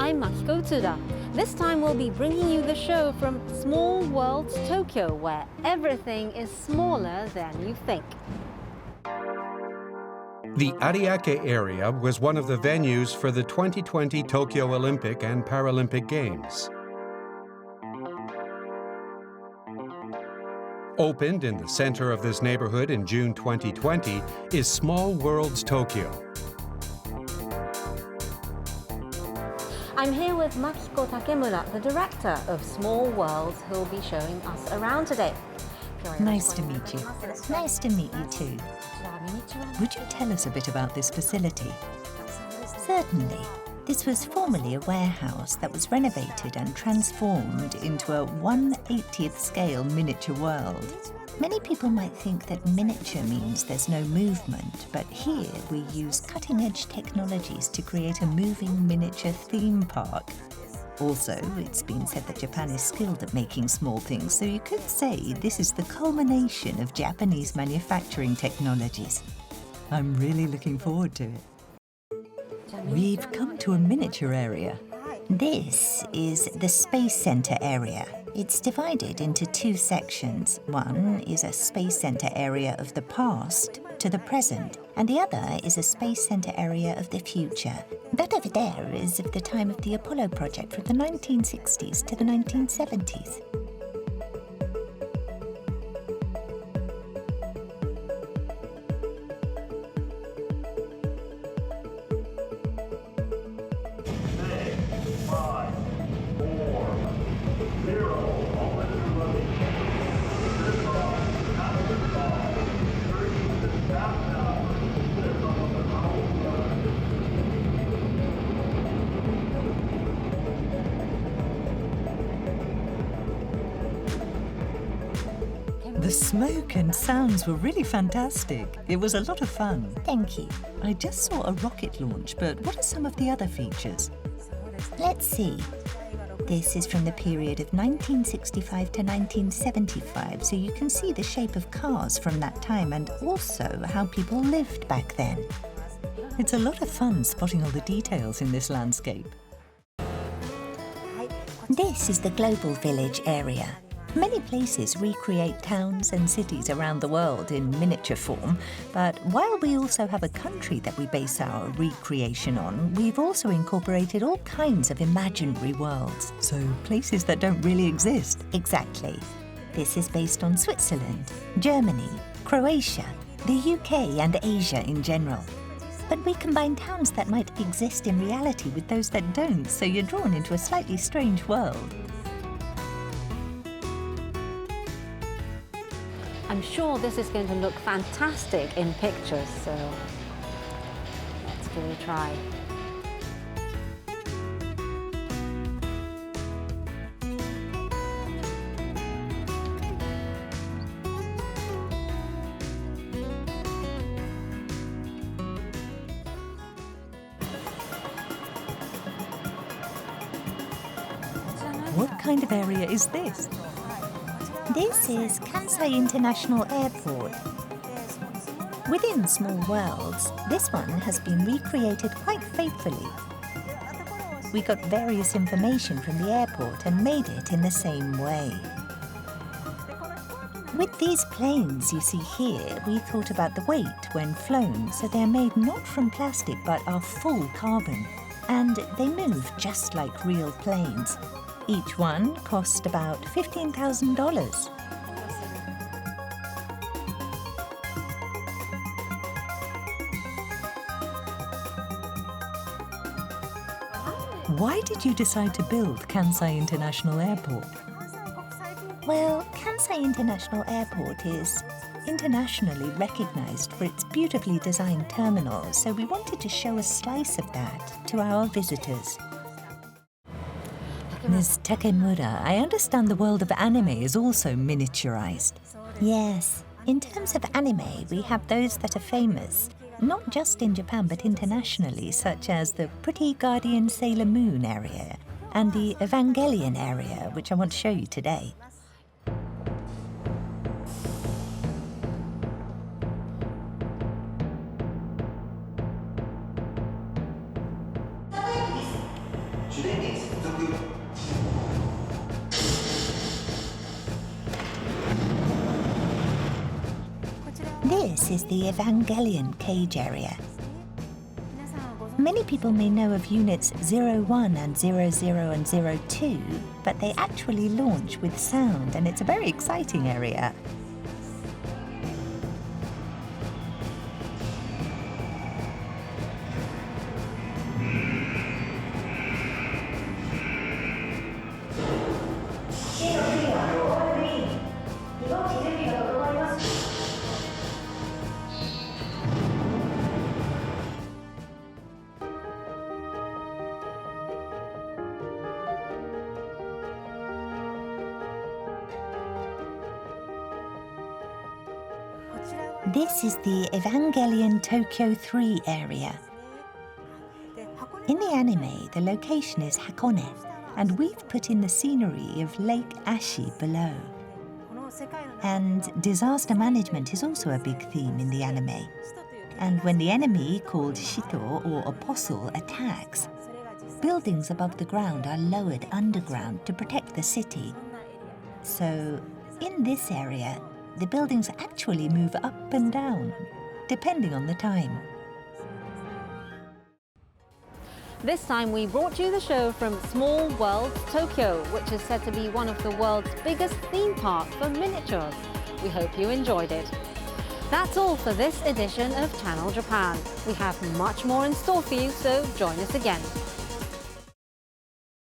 I'm Makiko Tsuda. This time we'll be bringing you the show from Small Worlds Tokyo, where everything is smaller than you think. The Ariake area was one of the venues for the 2020 Tokyo Olympic and Paralympic Games. Opened in the center of this neighborhood in June 2020 is Small Worlds Tokyo. I'm here with Makiko Takemura, the director of Small Worlds, who will be showing us around today. Nice to meet you. Nice to meet you too. Would you tell us a bit about this facility? Certainly. This was formerly a warehouse that was renovated and transformed into a 1/80th scale miniature world. Many people might think that miniature means there's no movement, but here we use cutting-edge technologies to create a moving miniature theme park. Also, it's been said that Japan is skilled at making small things, so you could say this is the culmination of Japanese manufacturing technologies. I'm really looking forward to it. We've come to a miniature area. This is the Space Center area. It's divided into two sections. One is a Space Center area of the past to the present, and the other is a Space Center area of the future. That over there is of the time of the Apollo project from the 1960s to the 1970s. The smoke and sounds were really fantastic. It was a lot of fun. Thank you. I just saw a rocket launch, but what are some of the other features? Let's see. This is from the period of 1965 to 1975, so you can see the shape of cars from that time and also how people lived back then. It's a lot of fun spotting all the details in this landscape. This is the Global Village area. Many places recreate towns and cities around the world in miniature form, but while we also have a country that we base our recreation on, we've also incorporated all kinds of imaginary worlds. So places that don't really exist. Exactly. This is based on Switzerland, Germany, Croatia, the UK and Asia in general. But we combine towns that might exist in reality with those that don't, so you're drawn into a slightly strange world. I'm sure this is going to look fantastic in pictures, so let's give it a try. What kind of area is this? This is Kansai International Airport. Within Small Worlds, this one has been recreated quite faithfully. We got various information from the airport and made it in the same way. With these planes you see here, we thought about the weight when flown, so they're made not from plastic but are full carbon. And they move just like real planes. Each one cost about $15,000. Why did you decide to build Kansai International Airport? Well, Kansai International Airport is internationally recognized for its beautifully designed terminal, so we wanted to show a slice of that to our visitors. Ms. Takemura, I understand the world of anime is also miniaturized. Yes. In terms of anime, we have those that are famous, not just in Japan but internationally, such as the Pretty Guardian Sailor Moon area and the Evangelion area, which I want to show you today. This is the Evangelion cage area. Many people may know of units 01 and 00 and 02, but they actually launch with sound, and it's a very exciting area. This is the Evangelion Tokyo 3 area. In the anime, the location is Hakone, and we've put in the scenery of Lake Ashi below. And disaster management is also a big theme in the anime. And when the enemy, called Shito or Apostle, attacks, buildings above the ground are lowered underground to protect the city. So, in this area, the buildings actually move up and down, depending on the time. This time we brought you the show from Small World Tokyo, which is said to be one of the world's biggest theme parks for miniatures. We hope you enjoyed it. That's all for this edition of Channel Japan. We have much more in store for you, so join us again.